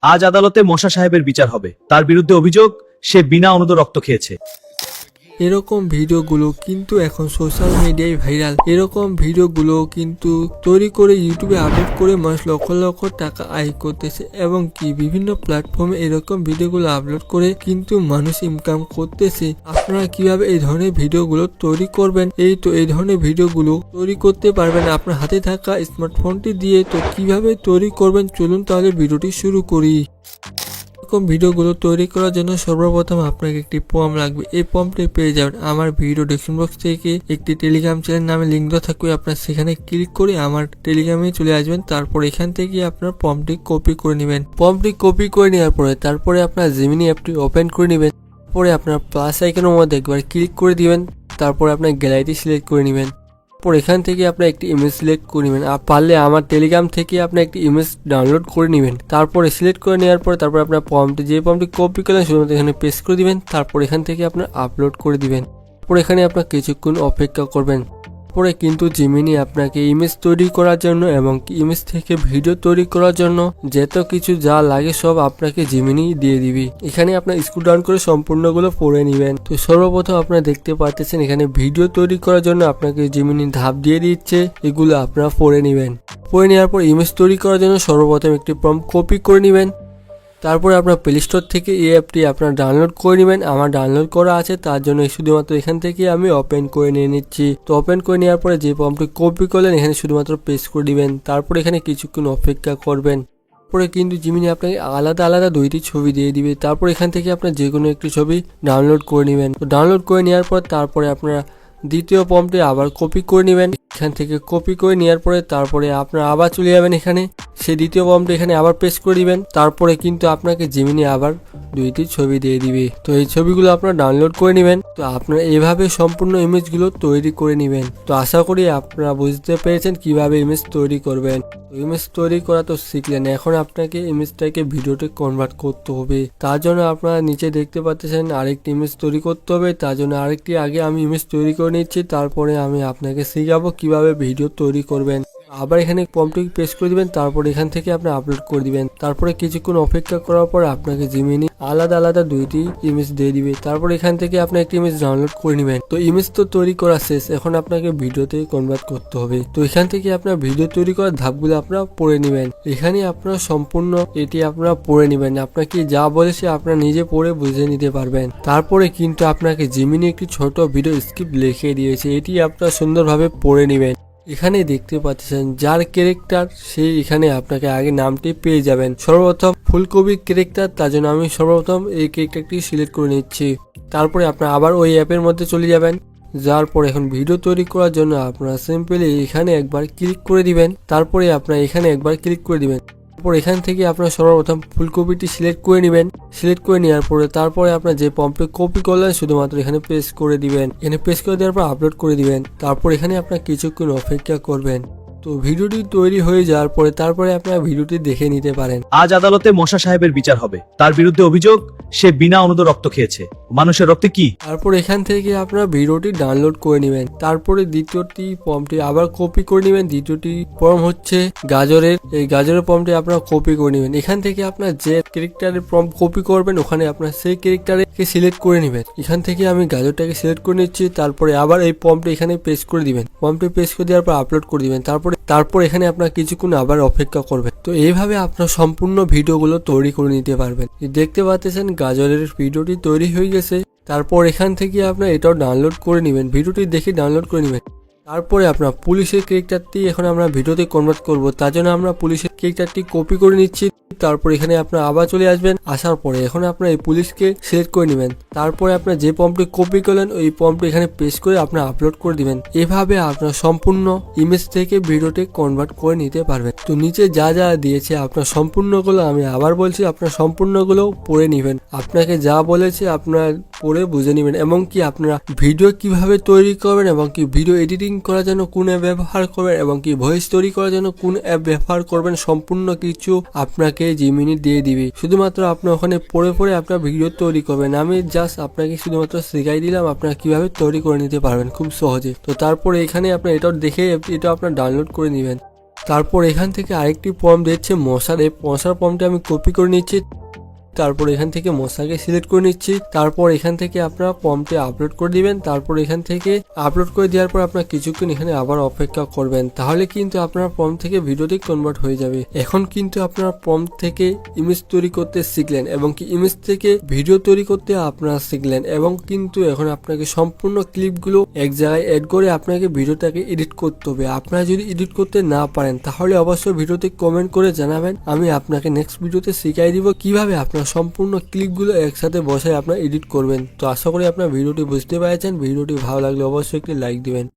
আজ আদালতে মশা সাহেবের বিচার হবে। তার বিরুদ্ধে অভিযোগ, সে বিনা অনুমতিতে রক্ত খেয়েছে। এরকম ভিডিওগুলো কিন্তু এখন সোশ্যাল মিডিয়ায় ভাইরাল। এরকম ভিডিওগুলো কিন্তু তৈরি করে ইউটিউবে আপলোড করে মানুষ লক্ষ লক্ষ টাকা আয় করতেছে এবং কি বিভিন্ন প্ল্যাটফর্মে এরকম ভিডিওগুলো আপলোড করে কিন্তু মানুষ ইনকাম করতেছে। আপনারা কিভাবে এই ধরনের ভিডিওগুলো তৈরি করবেন, এই ধরনের ভিডিওগুলো তৈরি করতে পারবেন আপনার হাতে থাকা স্মার্টফোনটি দিয়ে। তো কিভাবে তৈরি করবেন চলুন তাহলে ভিডিওটি শুরু করি। এরকম ভিডিওগুলো তৈরি করার জন্য সর্বপ্রথম আপনাকে একটি ফর্ম লাগবে। এই ফর্মটি পেয়ে যাবেন আমার ভিডিও ডেসক্রিপশন বক্স থেকে। একটি টেলিগ্রাম চ্যানেল নামে লিঙ্ক দেওয়া থাকবে, আপনার সেখানে ক্লিক করে আমার টেলিগ্রামে চলে আসবেন। তারপর এখান থেকে আপনার ফর্মটি কপি করে নেবেন। ফর্মটি কপি করে নেওয়ার পরে তারপরে আপনার জেমিনি অ্যাপটি ওপেন করে নেবেন। তারপরে আপনার প্লাস আইকনের মধ্যে একবার ক্লিক করে দিবেন। তারপরে আপনার গ্যালারিটি সিলেক্ট করে নেবেন। তারপর এখান থেকে আপনি একটি ইমেজ সিলেক্ট করে নেবেন। আর পারলে আমার টেলিগ্রাম থেকে আপনি একটি ইমেজ ডাউনলোড করে নেবেন। তারপরে সিলেক্ট করে নেওয়ার পরে তারপর আপনার ফর্মটি কপি করলেন শুধুমাত্র এখানে পেস্ট করে দিবেন। তারপর এখান থেকে আপনার আপলোড করে দিবেন। তারপর এখানে আপনার কিছুক্ষণ অপেক্ষা করবেন। পরে কিন্তু জেমিনি আপনাকে ইমেজ তৈরি করার জন্য এবং ইমেজ থেকে ভিডিও তৈরি করার জন্য যত কিছু যা লাগে সব আপনাকে জেমিনি দিয়ে দিবি। এখানে আপনার স্ক্রল ডাউন করে সম্পূর্ণগুলো পড়ে নেবেন। তো সর্বপ্রথম আপনারা দেখতে পাচ্ছেন এখানে ভিডিও তৈরি করার জন্য আপনাকে জেমিনি ধাপ দিয়ে দিচ্ছে, এগুলো আপনারা পড়ে নেবেন। পড়ে নেওয়ার পর ইমেজ তৈরি করার জন্য সর্বপ্রথম একটি প্রম্পট কপি করে নেবেন। তারপরে আপনার প্লে স্টোর থেকে এই অ্যাপটি আপনার ডাউনলোড করে নেবেন। আমার ডাউনলোড করা আছে, তার জন্য শুধুমাত্র এখান থেকে আমি ওপেন করে নিয়ে নিচ্ছি। তো ওপেন করে নেওয়ার পরে যে ফর্মটি কপি করলেন এখানে শুধুমাত্র পেস্ট করে দিবেন। তারপরে এখানে কিছুক্ষণ অপেক্ষা করবেন। তারপরে কিন্তু জিমিনি আপনাকে আলাদা আলাদা দুইটি ছবি দিয়ে দিবে। তারপর এখান থেকে আপনার যে কোনো একটি ছবি ডাউনলোড করে নেবেন। তো ডাউনলোড করে নেওয়ার পর তারপরে আপনারা দ্বিতীয় ফর্মটি আবার কপি করে নেবেন। এখান থেকে কপি করে নেওয়ার পরে তারপরে আপনারা আবার চলে যাবেন এখানে, সেই দ্বিতীয় ফর্মটি এখানে আবার পেস্ট করে দিবেন। তারপরে কিন্তু আপনাকে জেমিনি আবার দুইটি ছবি দিয়ে দিবে। তো এই ছবিগুলো আপনারা ডাউনলোড করে নেবেন। তো আপনারা এইভাবে সম্পূর্ণ ইমেজগুলো তৈরি করে নেবেন। তো আশা করি আপনারা বুঝতে পেরেছেন কিভাবে ইমেজ তৈরি করবেন। তো ইমেজ তৈরি করা তো শিখলেন, এখন আপনাকে ইমেজটাকে ভিডিওতে কনভার্ট করতে হবে। তার জন্য আপনারা নিচে দেখতে পাচ্ছেন আরেকটি ইমেজ তৈরি করতে হবে। তার জন্য আরেকটি আগে আমি ইমেজ তৈরি করে নিচ্ছি, তারপরে আমি আপনাকে শিখাবো কিভাবে ভিডিও তৈরি করবেন। আবার এখানে ফর্মটি পেস্ট করে দিবেন। তারপর এখান থেকে আপনি আপলোড করে দিবেন। তারপরে কিছুক্ষণ অপেক্ষা করার পর আপনাকে জেমিনি আলাদা আলাদা দুইটি ইমেজ দিয়ে দিবে। তারপর এখান থেকে আপনি একটি ইমেজ ডাউনলোড করে নেবেন। তো ইমেজ তো তৈরি করা শেষ, এখন আপনাকে ভিডিওতে কনভার্ট করতে হবে। তো এখান থেকে আপনার ভিডিও তৈরি করার ধাপগুলো আপনারা পড়ে নেবেন। এখানে আপনারা সম্পূর্ণ এটি আপনারা পড়ে নেবেন। আপনাকে যা বলেছে আপনারা নিজে পড়ে বুঝে নিতে পারবেন। তারপরে কিন্তু আপনাকে জেমিনি একটি ছোট ভিডিও স্ক্রিপ্ট লিখে দিয়েছে, এটি আপনারা সুন্দরভাবে পড়ে নেবেন। এখানে দেখতে পাচ্ছেন যার ক্যারেক্টার সেই এখানে আপনাকে আগে নামটি পেয়ে যাবেন। সর্বপ্রথম ফুলকপি ক্যারেক্টার, তার জন্য আমি সর্বপ্রথম এই ক্যারেক্টারটি সিলেক্ট করে নিচ্ছি। তারপরে আপনারা আবার ওই অ্যাপের মধ্যে চলে যাবেন। যার পর এখন ভিডিও তৈরি করার জন্য আপনারা সিম্পলি এখানে একবার ক্লিক করে দিবেন। তারপরে আপনারা এখানে একবার ক্লিক করে দিবেন। তারপর এখান থেকে আপনারা সর্বপ্রথম ফুলকপিটি সিলেক্ট করে নেবেন। সিলেক্ট করে নেওয়ার পরে তারপরে আপনার যে ফর্মটি কপি করলেন শুধুমাত্র এখানে পেস্ট করে দিবেন। এখানে পেস্ট করে দেওয়ার পর আপলোড করে দিবেন। তারপর এখানে আপনার কিছুক্ষণ অপেক্ষা করবেন। তো ভিডিওটি তৈরি হয়ে যাওয়ার পরে তারপরে আপনারা ভিডিওটি দেখে নিতে পারেন। আজ আদালতে মশা সাহেবের বিচার হবে। তার বিরুদ্ধে অভিযোগ, সে বিনা অনুমতিতে রক্ত খেয়েছে। মানুষের রক্তে কি? তারপর এখান থেকে আপনারা ভিডিওটি ডাউনলোড করে নেবেন। তারপরে দ্বিতীয়টি ফর্মটি আবার কপি করে নেবেন। দ্বিতীয়টি ফর্ম হচ্ছে গাজরের, এই গাজরের ফর্মটি আপনারা কপি করে নেবেন। এখান থেকে আপনার যে ক্যারেক্টারের ফর্ম কপি করবেন ওখানে আপনার সেই ক্যারেক্টারকে সিলেক্ট করে নেবেন। এখান থেকে আমি গাজরটাকে সিলেক্ট করে নিচ্ছি। তারপরে আবার এই ফর্মটি এখানে পেস্ট করে দিবেন। ফর্মটি পেস্ট করে দেওয়ার পর আপলোড করে দিবেন। তারপর এখানে আপনার কিছুক্ষণ আবার অপেক্ষা করবেন। তো এইভাবে আপনার সম্পূর্ণ ভিডিওগুলো তৈরি করে নিতে পারবেন। দেখতে পাচ্ছেন গাজরের ভিডিওটি তৈরি হয়ে গেছে। তারপর এখান থেকে আপনার এটাও ডাউনলোড করে নেবেন, ভিডিওটি দেখে ডাউনলোড করে নেবেন। তারপরে আপনার পুলিশের ক্যারেক্টারটি এখন আমরা ভিডিওতে কনভার্ট করব, তার জন্য আমরা পুলিশের ক্যারেক্টারটি কপি করে নিচ্ছি। তারপর এখানে আপনার আবার চলে আসবেন। আসার পরে এখন আপনার এই পুলিশকে সিলেক্ট করে নেবেন। তারপরে আপনার যে ফর্মটি কপি করলেন ওই ফর্মটি এখানে পেস্ট করে আপনার আপলোড করে দিবেন। এভাবে আপনার সম্পূর্ণ ইমেজ থেকে ভিডিওতে কনভার্ট করে নিতে পারবেন। তো নিচে যা যা দিয়েছে আপনার সম্পূর্ণগুলো আমি আবার বলছি, আপনার সম্পূর্ণগুলো পড়ে নেবেন। আপনাকে যা বলেছে আপনার পড়ে বুঝে নেবেন। এবং কি আপনারা ভিডিও কিভাবে তৈরি করবেন এবং কি ভিডিও এডিটিং করার জন্য কোন অ্যাপ ব্যবহার করবেন এবং কি ভয়েস তৈরি করার জন্য কোন অ্যাপ ব্যবহার করবেন সম্পূর্ণ কিছু আপনাকে জেমিনি দিয়ে দিবে। শুধুমাত্র আপনি ওখানে পড়ে পড়ে আপনার ভিডিও তৈরি করবেন। আমি জাস্ট আপনাকে শুধুমাত্র শিখাই দিলাম আপনারা কিভাবে তৈরি করে নিতে পারবেন খুব সহজে। তো তারপরে এখানে আপনার এটাও দেখে এটা আপনার ডাউনলোড করে নেবেন। তারপর এখান থেকে আরেকটি প্রম্পট দিচ্ছে মশার, এই মশার প্রম্পটটা আমি কপি করে নিচ্ছি। তারপর এখান থেকে মশাকে সিলেক্ট করে নিচ্ছি। তারপর এখান থেকে আপনারা প্রম্পটে আপলোড করে দিবেন। তারপর এখান থেকে আপলোড করে দেওয়ার পর আপনার কিছুক্ষণ এখানে আবার অপেক্ষা করবেন, তাহলে কিন্তু আপনার প্রম্পট থেকে ভিডিওটি কনভার্ট হয়ে যাবে। এখন কিন্তু আপনারা প্রম্পট থেকে ইমেজ তৈরি করতে শিখলেন এবং কি ইমেজ থেকে ভিডিও তৈরি করতে আপনারা শিখলেন, এবং কিন্তু এখন আপনাকে সম্পূর্ণ ক্লিপগুলো এক জায়গায় এড করে আপনাকে ভিডিওটাকে এডিট করতে হবে। আপনারা যদি এডিট করতে না পারেন তাহলে অবশ্যই ভিডিওতে কমেন্ট করে জানাবেন, আমি আপনাকে নেক্সট ভিডিওতে শিখিয়ে দিব কিভাবে আপনার সম্পূর্ণ ক্লিপগুলো একসাথে বসায় আপনারা এডিট করবেন। তো আশা করি আপনার ভিডিওটি বুঝতে পেরেছেন। ভিডিওটি ভালো লাগলে অবশ্যই একটি লাইক দিবেন।